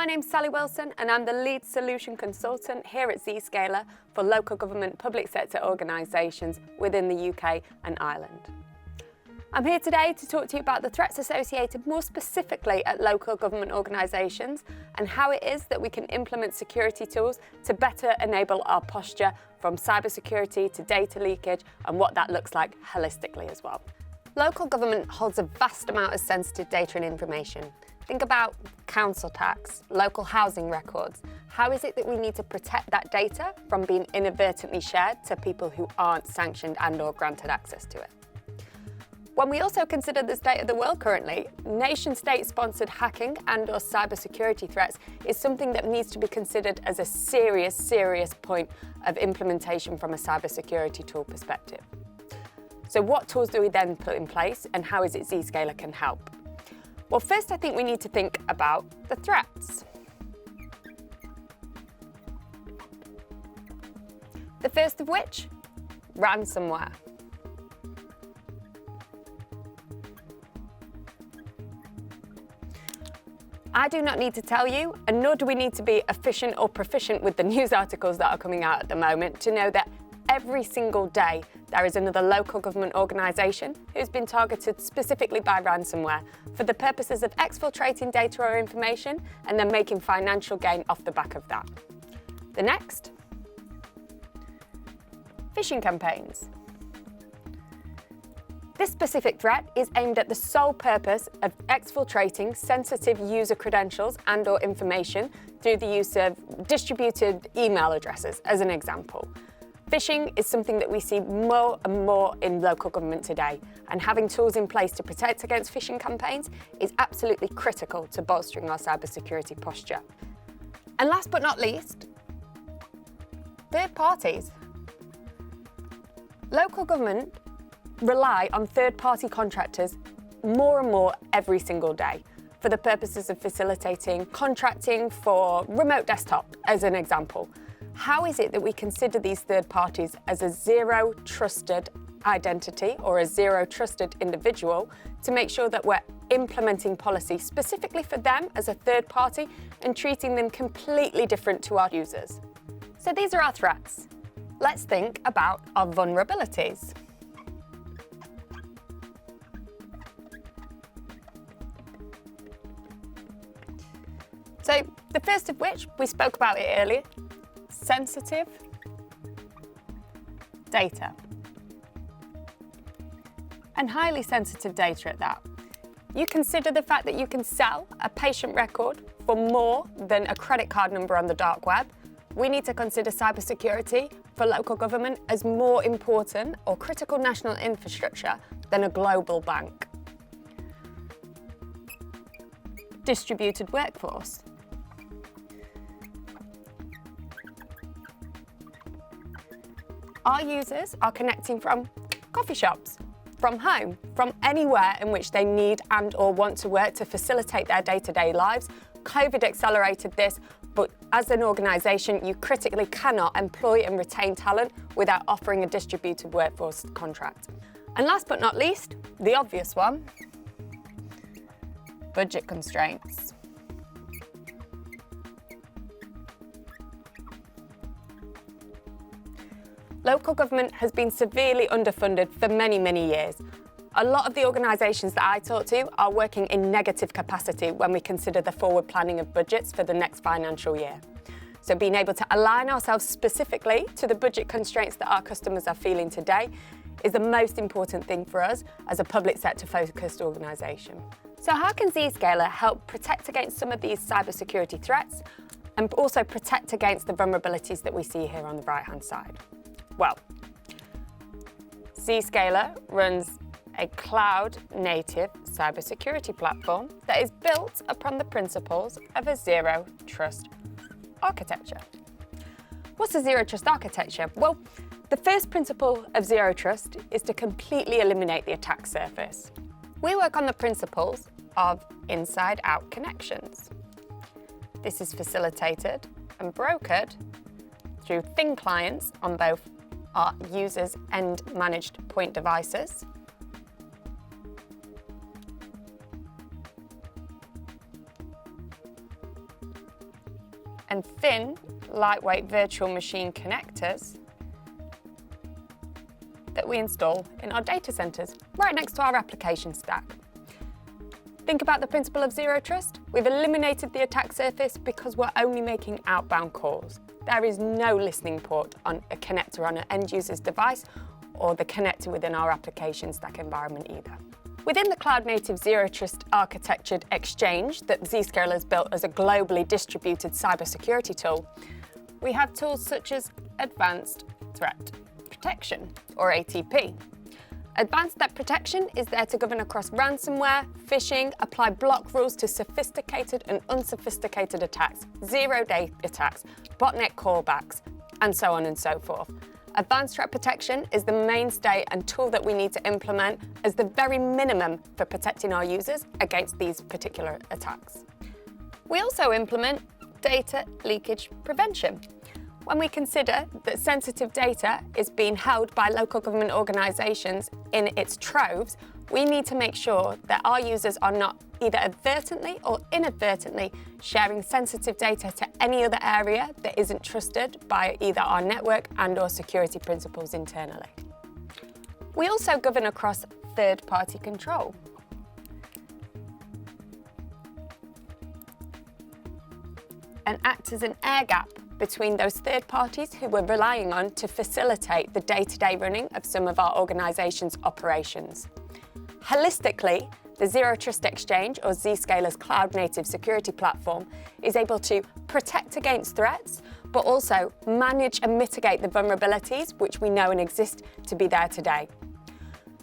My name's Sally Wilson and I'm the lead solution consultant here at Zscaler for local government public sector organisations within the UK and Ireland. I'm here today to talk to you about the threats associated more specifically at local government organisations and how it is that we can implement security tools to better enable our posture from cybersecurity to data leakage and what that looks like holistically as well. Local government holds a vast amount of sensitive data and information. Think about council tax, local housing records. How is it that we need to protect that data from being inadvertently shared to people who aren't sanctioned and/or granted access to it? When we also consider the state of the world currently, nation-state-sponsored hacking and/or cybersecurity threats is something that needs to be considered as a serious point of implementation from a cybersecurity tool perspective. So what tools do we then put in place and how is it Zscaler can help? Well, first I think we need to think about the threats. The first of which, ransomware. I do not need to tell you, and nor do we need to be efficient or proficient with the news articles that are coming out at the moment to know that every single day there is another local government organisation who's been targeted specifically by ransomware for the purposes of exfiltrating data or information and then making financial gain off the back of that. The next, phishing campaigns. This specific threat is aimed at the sole purpose of exfiltrating sensitive user credentials and/or information through the use of distributed email addresses, as an example. Phishing is something that we see more and more in local government today, and having tools in place to protect against phishing campaigns is absolutely critical to bolstering our cybersecurity posture. And last but not least, third parties. Local government rely on third-party contractors more and more every single day for the purposes of facilitating contracting for remote desktop, as an example. How is it that we consider these third parties as a zero trusted identity or a zero trusted individual to make sure that we're implementing policy specifically for them as a third party and treating them completely different to our users? So these are our threats. Let's think about our vulnerabilities. So the first of which, we spoke about it earlier, sensitive data. And highly sensitive data at that. You consider the fact that you can sell a patient record for more than a credit card number on the dark web. We need to consider cybersecurity for local government as more important or critical national infrastructure than a global bank. Distributed workforce. Our users are connecting from coffee shops, from home, from anywhere in which they need and/or want to work to facilitate their day-to-day lives. COVID accelerated this, but as an organisation, you critically cannot employ and retain talent without offering a distributed workforce contract. And last but not least, the obvious one, budget constraints. Local government has been severely underfunded for many years. A lot of the organisations that I talk to are working in negative capacity when we consider the forward planning of budgets for the next financial year. So being able to align ourselves specifically to the budget constraints that our customers are feeling today is the most important thing for us as a public sector focused organisation. So how can Zscaler help protect against some of these cybersecurity threats and also protect against the vulnerabilities that we see here on the right-hand side? Well, Zscaler runs a cloud-native cybersecurity platform that is built upon the principles of a zero trust architecture. What's a zero trust architecture? Well, the first principle of zero trust is to completely eliminate the attack surface. We work on the principles of inside-out connections. This is facilitated and brokered through thin clients on both our users' and managed point devices, and thin, lightweight virtual machine connectors that we install in our data centers, right next to our application stack. Think about the principle of zero trust. We've eliminated the attack surface because we're only making outbound calls. There is no listening port on a connector on an end user's device or the connector within our application stack environment either. Within the cloud-native Zero Trust architectured exchange that Zscaler has built as a globally distributed cybersecurity tool, we have tools such as Advanced Threat Protection, or ATP. Advanced Threat Protection is there to govern across ransomware, phishing, apply block rules to sophisticated and unsophisticated attacks, zero-day attacks, botnet callbacks, and so on and so forth. Advanced Threat Protection is the mainstay and tool that we need to implement as the very minimum for protecting our users against these particular attacks. We also implement data leakage prevention. When we consider that sensitive data is being held by local government organisations in its troves, we need to make sure that our users are not either advertently or inadvertently sharing sensitive data to any other area that isn't trusted by either our network and/or security principles internally. We also govern across third-party control. And act as an air gap between those third parties who we're relying on to facilitate the day-to-day running of some of our organisation's operations. Holistically, the Zero Trust Exchange, or Zscaler's cloud-native security platform, is able to protect against threats, but also manage and mitigate the vulnerabilities which we know and exist to be there today.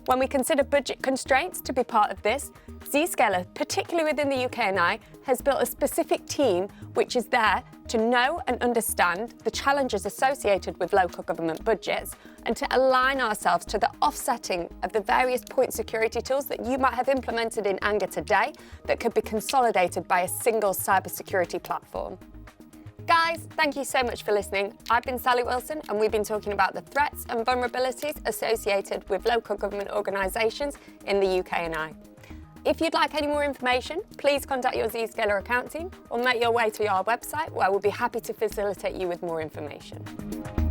When we consider budget constraints to be part of this, Zscaler, particularly within the UK and I, has built a specific team which is there to know and understand the challenges associated with local government budgets and to align ourselves to the offsetting of the various point security tools that you might have implemented in anger today that could be consolidated by a single cybersecurity platform. Guys, thank you so much for listening. I've been Sally Wilson and we've been talking about the threats and vulnerabilities associated with local government organisations in the UK and I. If you'd like any more information, please contact your Zscaler account team or make your way to our website where we'll be happy to facilitate you with more information.